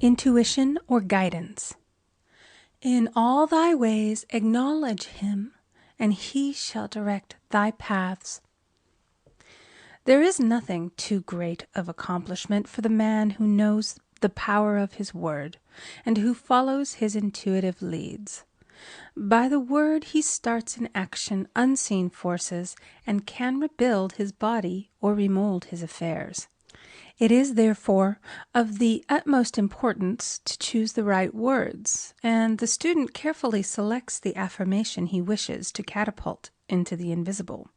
Intuition or guidance. In all thy ways acknowledge him, and he shall direct thy paths. There is nothing too great of accomplishment for the man who knows the power of his word, and who follows his intuitive leads. By the word he starts in action unseen forces, and can rebuild his body or remold his affairs. It is, therefore, of the utmost importance to choose the right words, and the student carefully selects the affirmation he wishes to catapult into the invisible.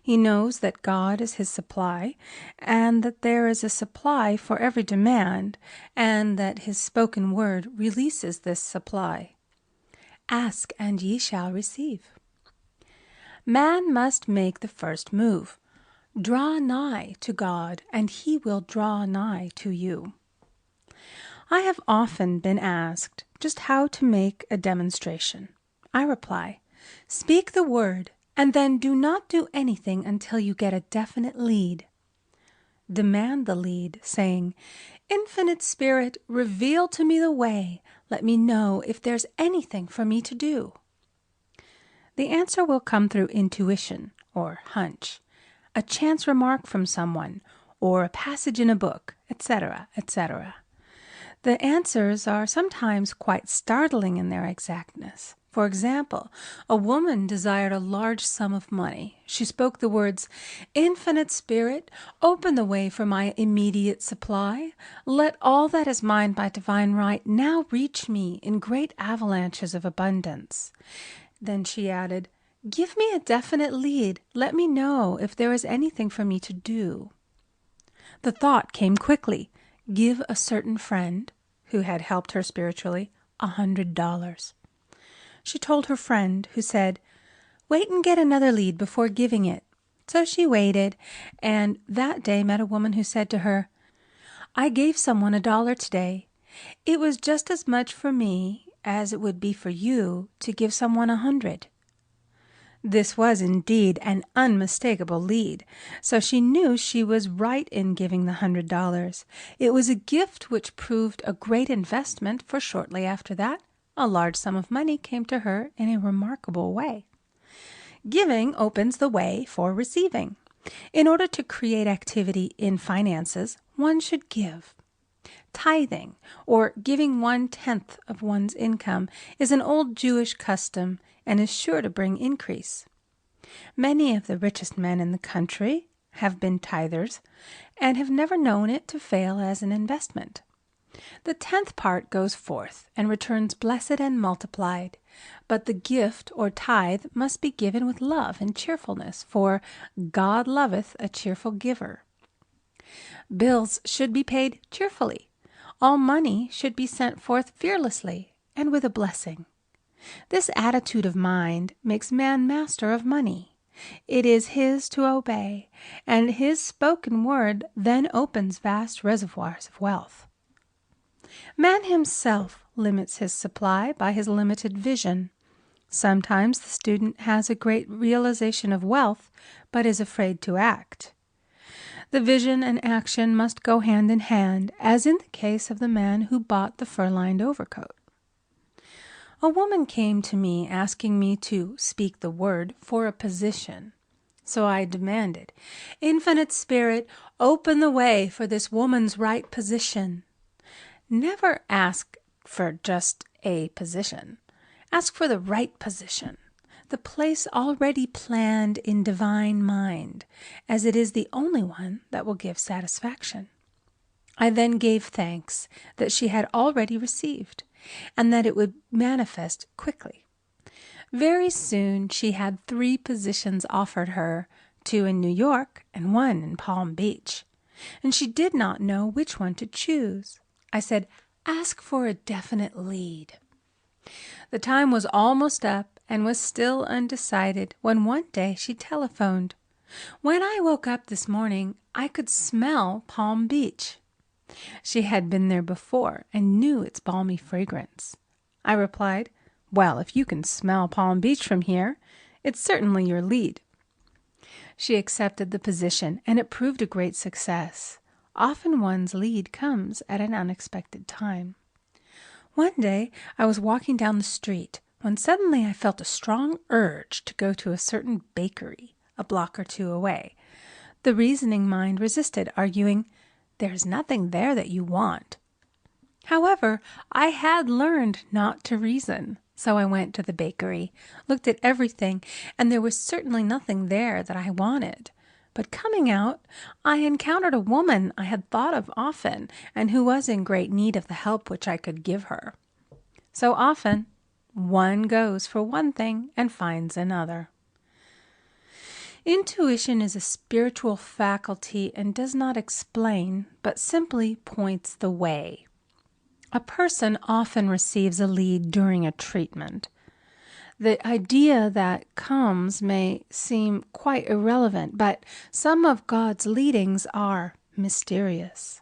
He knows that God is his supply, and that there is a supply for every demand, and that his spoken word releases this supply. Ask, and ye shall receive. Man must make the first move. Draw nigh to God, and he will draw nigh to you. I have often been asked just how to make a demonstration. I reply, speak the word, and then do not do anything until you get a definite lead. Demand the lead, saying, Infinite Spirit, reveal to me the way. Let me know if there's anything for me to do. The answer will come through intuition or hunch, a chance remark from someone, or a passage in a book, etc., etc. The answers are sometimes quite startling in their exactness. For example, a woman desired a large sum of money. She spoke the words, Infinite Spirit, open the way for my immediate supply. Let all that is mine by divine right now reach me in great avalanches of abundance. Then she added, Give me a definite lead. Let me know if there is anything for me to do. The thought came quickly. Give a certain friend, who had helped her spiritually, $100. She told her friend, who said, Wait and get another lead before giving it. So she waited, and that day met a woman who said to her, I gave someone $1 today. It was just as much for me as it would be for you to give someone 100. This was indeed an unmistakable lead, so she knew she was right in giving the $100. It was a gift which proved a great investment, for shortly after that, a large sum of money came to her in a remarkable way. Giving opens the way for receiving. In order to create activity in finances, one should give. Tithing, or giving 1/10 of one's income, is an old Jewish custom and is sure to bring increase. Many of the richest men in the country have been tithers and have never known it to fail as an investment. The 10th part goes forth and returns blessed and multiplied, but the gift or tithe must be given with love and cheerfulness, for God loveth a cheerful giver. Bills should be paid cheerfully. All money should be sent forth fearlessly and with a blessing. This attitude of mind makes man master of money. It is his to obey, and his spoken word then opens vast reservoirs of wealth. Man himself limits his supply by his limited vision. Sometimes the student has a great realization of wealth, but is afraid to act. The vision and action must go hand in hand, as in the case of the man who bought the fur-lined overcoat. A woman came to me asking me to speak the word for a position. So I demanded, Infinite Spirit, open the way for this woman's right position. Never ask for just a position. Ask for the right position, the place already planned in divine mind, as it is the only one that will give satisfaction. I then gave thanks that she had already received, and that it would manifest quickly. Very soon she had 3 positions offered her, 2 in New York and 1 in Palm Beach, and she did not know which one to choose. I said, ask for a definite lead. The time was almost up and was still undecided when one day she telephoned. When I woke up this morning, I could smell Palm Beach. She had been there before and knew its balmy fragrance. I replied, Well, if you can smell Palm Beach from here, it's certainly your lead. She accepted the position, and it proved a great success. Often one's lead comes at an unexpected time. One day I was walking down the street when suddenly I felt a strong urge to go to a certain bakery a block or two away. The reasoning mind resisted, arguing, "There's nothing there that you want." However, I had learned not to reason, so I went to the bakery, looked at everything, and there was certainly nothing there that I wanted. But coming out, I encountered a woman I had thought of often and who was in great need of the help which I could give her. So often, one goes for one thing and finds another. Intuition is a spiritual faculty and does not explain, but simply points the way. A person often receives a lead during a treatment. The idea that comes may seem quite irrelevant, but some of God's leadings are mysterious.